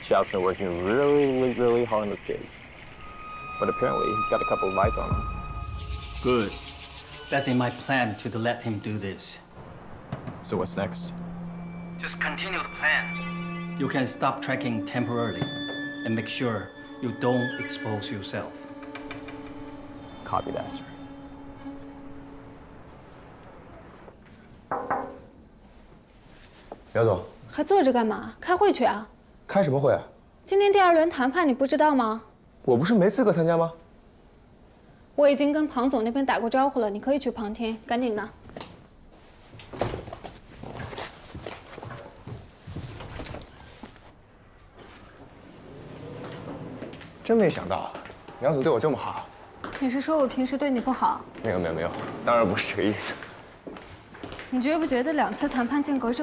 Xiao's been working really hard on this case. But apparently, he's got a couple of eyes on him. Good. That's in my plan to let him do this. So what's next? Just continue the plan. You can stop tracking temporarily and make sure you don't expose yourself. Copy that, sir. 苗总，还坐着干嘛？开会去啊！开什么会啊？今天第2轮谈判你不知道吗？我不是没资格参加吗？我已经跟庞总那边打过招呼了，你可以去旁听，赶紧的。真没想到，苗总对我这么好。你是说我平时对你不好？没有，当然不是这个意思。你觉不觉得2次谈判间隔这么？